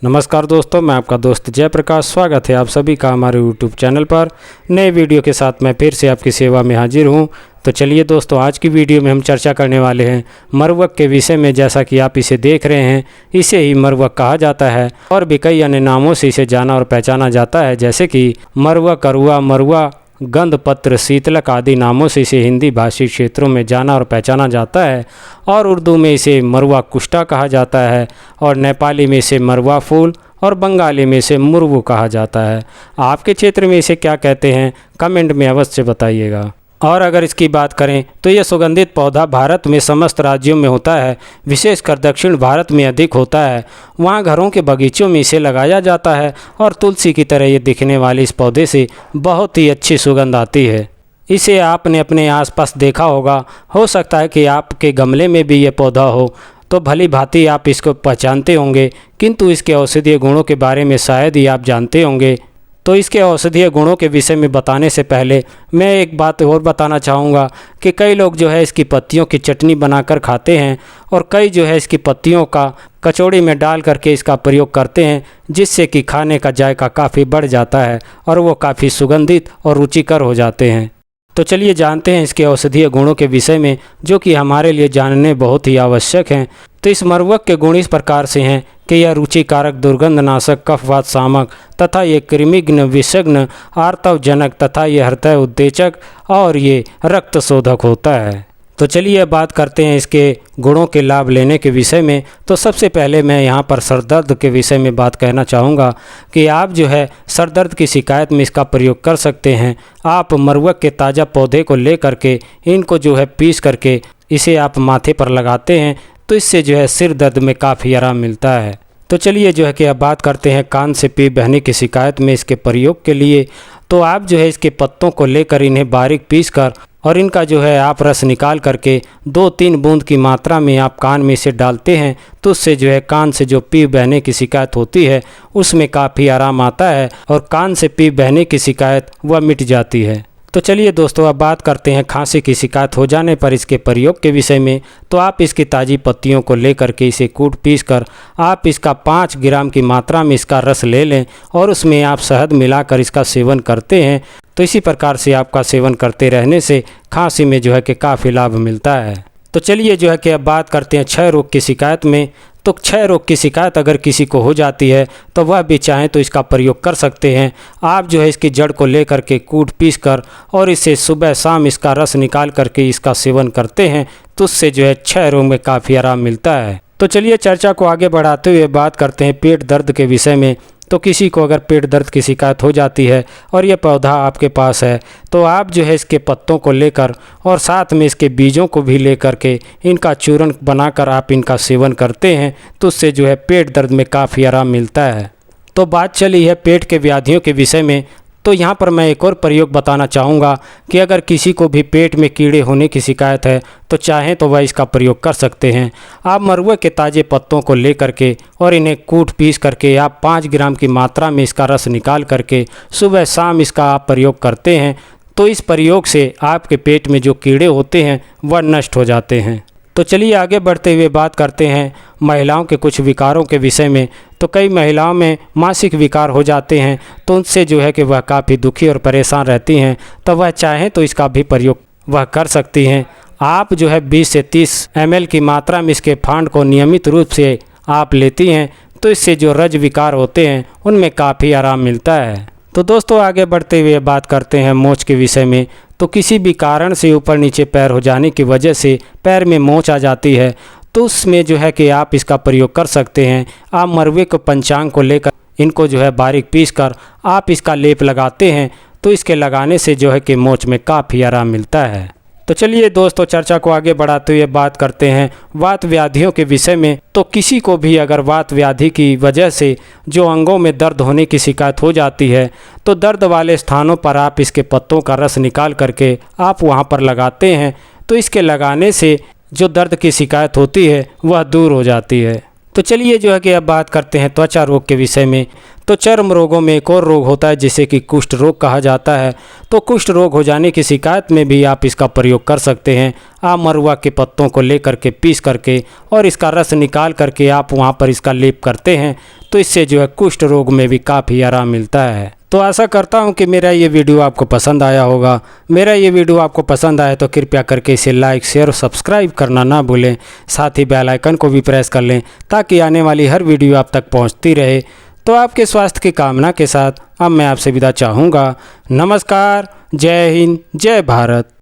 नमस्कार दोस्तों, मैं आपका दोस्त जयप्रकाश। स्वागत है आप सभी का हमारे YouTube चैनल पर नए वीडियो के साथ। मैं फिर से आपकी सेवा में हाजिर हूं। तो चलिए दोस्तों, आज की वीडियो में हम चर्चा करने वाले हैं मरवक के विषय में। जैसा कि आप इसे देख रहे हैं, इसे ही मरवक कहा जाता है और भी कई अन्य नामों से इसे जाना और पहचाना जाता है, जैसे कि मरवक, करुआ, मरुआ, गंधपत्र, शीतलक आदि नामों से इसे हिंदी भाषी क्षेत्रों में जाना और पहचाना जाता है। और उर्दू में इसे मरुआ कुष्टा कहा जाता है, और नेपाली में इसे मरुआ फूल, और बंगाली में इसे मुर्वू कहा जाता है। आपके क्षेत्र में इसे क्या कहते हैं, कमेंट में अवश्य बताइएगा। और अगर इसकी बात करें तो यह सुगंधित पौधा भारत में समस्त राज्यों में होता है, विशेषकर दक्षिण भारत में अधिक होता है। वहाँ घरों के बगीचों में इसे लगाया जाता है और तुलसी की तरह ये दिखने वाले इस पौधे से बहुत ही अच्छी सुगंध आती है। इसे आपने अपने आसपास देखा होगा, हो सकता है कि आपके गमले में भी ये पौधा हो, तो भली भांति आप इसको पहचानते होंगे, किंतु इसके औषधीय गुणों के बारे में शायद ही आप जानते होंगे। तो इसके औषधीय गुणों के विषय में बताने से पहले मैं एक बात और बताना चाहूँगा कि कई लोग जो है इसकी पत्तियों की चटनी बनाकर खाते हैं, और कई जो है इसकी पत्तियों का कचौड़ी में डाल करके इसका प्रयोग करते हैं, जिससे कि खाने का जायका काफ़ी बढ़ जाता है और वो काफ़ी सुगंधित और रुचिकर हो जाते हैं। तो चलिए जानते हैं इसके औषधीय गुणों के विषय में, जो कि हमारे लिए जानने बहुत ही आवश्यक हैं। तो इस मरवक के गुण इस प्रकार से हैं कि यह रुचिकारक, दुर्गंधनाशक, कफवात शामक तथा ये कृमिघ्न, विषग्न, आर्तवजनक तथा ये हृदय उद्देचक और ये रक्त शोधक होता है। तो चलिए बात करते हैं इसके गुणों के लाभ लेने के विषय में। तो सबसे पहले मैं यहाँ पर सरदर्द के विषय में बात कहना चाहूँगा कि आप जो है सरदर्द की शिकायत में इसका प्रयोग कर सकते हैं। आप मरवक के ताज़ा पौधे को ले करके इनको जो है पीस करके इसे आप माथे पर लगाते हैं, तो इससे जो है सिर दर्द में काफ़ी आराम मिलता है। तो चलिए जो है कि अब बात करते हैं कान से पीप बहने की शिकायत में इसके प्रयोग के लिए। तो आप जो है इसके पत्तों को लेकर इन्हें बारीक पीसकर और इनका जो है आप रस निकाल करके 2-3 बूंद की मात्रा में आप कान में इसे डालते हैं, तो उससे जो है कान से जो पीप बहने की शिकायत होती है उसमें काफ़ी आराम आता है और कान से पीप बहने की शिकायत वह मिट जाती है। तो चलिए दोस्तों, अब बात करते हैं खांसी की शिकायत हो जाने पर इसके प्रयोग के विषय में। तो आप इसकी ताज़ी पत्तियों को लेकर के इसे कूट पीस कर आप इसका 5 ग्राम की मात्रा में इसका रस ले लें और उसमें आप शहद मिलाकर इसका सेवन करते हैं। तो इसी प्रकार से आपका सेवन करते रहने से खांसी में जो है कि काफ़ी लाभ मिलता है। तो चलिए जो है कि अब बात करते हैं क्षय रोग की शिकायत में। तो क्षय रोग की शिकायत अगर किसी को हो जाती है तो वह भी चाहें तो इसका प्रयोग कर सकते हैं। आप जो है इसकी जड़ को लेकर के कूट पीस कर और इसे सुबह शाम इसका रस निकाल करके इसका सेवन करते हैं, तो उससे जो है क्षय रोग में काफ़ी आराम मिलता है। तो चलिए चर्चा को आगे बढ़ाते हुए बात करते हैं पेट दर्द के विषय में। तो किसी को अगर पेट दर्द की शिकायत हो जाती है और ये पौधा आपके पास है, तो आप जो है इसके पत्तों को लेकर और साथ में इसके बीजों को भी लेकर के इनका चूर्ण बनाकर आप इनका सेवन करते हैं, तो उससे जो है पेट दर्द में काफ़ी आराम मिलता है। तो बात चली है पेट के व्याधियों के विषय में। तो यहाँ पर मैं एक और प्रयोग बताना चाहूँगा कि अगर किसी को भी पेट में कीड़े होने की शिकायत है तो चाहें तो वह इसका प्रयोग कर सकते हैं। आप मरुए के ताज़े पत्तों को ले करके और इन्हें कूट पीस करके आप 5 ग्राम की मात्रा में इसका रस निकाल करके सुबह शाम इसका आप प्रयोग करते हैं, तो इस प्रयोग से आपके पेट में जो कीड़े होते हैं वह नष्ट हो जाते हैं। तो चलिए आगे बढ़ते हुए बात करते हैं महिलाओं के कुछ विकारों के विषय में। तो कई महिलाओं में मासिक विकार हो जाते हैं, तो उनसे जो है कि वह काफ़ी दुखी और परेशान रहती हैं, तो वह चाहें तो इसका भी प्रयोग वह कर सकती हैं। आप जो है 20 से 30 ml की मात्रा में इसके फांड को नियमित रूप से आप लेती हैं, तो इससे जो रज विकार होते हैं उनमें काफ़ी आराम मिलता है। तो दोस्तों आगे बढ़ते हुए बात करते हैं मोच के विषय में। तो किसी भी कारण से ऊपर नीचे पैर हो जाने की वजह से पैर में मोच आ जाती है, तो उसमें जो है कि आप इसका प्रयोग कर सकते हैं। आप मरवे को पंचांग को लेकर इनको जो है बारीक पीस कर आप इसका लेप लगाते हैं, तो इसके लगाने से जो है कि मोच में काफ़ी आराम मिलता है। तो चलिए दोस्तों चर्चा को आगे बढ़ाते हुए बात करते हैं वात व्याधियों के विषय में। तो किसी को भी अगर वात व्याधि की वजह से जो अंगों में दर्द होने की शिकायत हो जाती है, तो दर्द वाले स्थानों पर आप इसके पत्तों का रस निकाल करके आप वहां पर लगाते हैं, तो इसके लगाने से जो दर्द की शिकायत होती है वह दूर हो जाती है। तो चलिए जो है कि अब बात करते हैं त्वचा रोग के विषय में। तो चर्म रोगों में एक और रोग होता है जिसे कि कुष्ठ रोग कहा जाता है। तो कुष्ठ रोग हो जाने की शिकायत में भी आप इसका प्रयोग कर सकते हैं। आप मरुआ के पत्तों को लेकर के पीस करके और इसका रस निकाल करके आप वहाँ पर इसका लेप करते हैं तो इससे जो है कुष्ठ रोग में भी काफ़ी आराम मिलता है। तो आशा करता हूँ कि मेरा ये वीडियो आपको पसंद आया होगा। मेरा ये वीडियो आपको पसंद आया तो कृपया करके इसे लाइक, शेयर और सब्सक्राइब करना ना भूलें। साथ ही बेल आइकन को भी प्रेस कर लें ताकि आने वाली हर वीडियो आप तक पहुँचती रहे। तो आपके स्वास्थ्य की कामना के साथ अब मैं आपसे विदा चाहूँगा। नमस्कार, जय हिंद, जय भारत।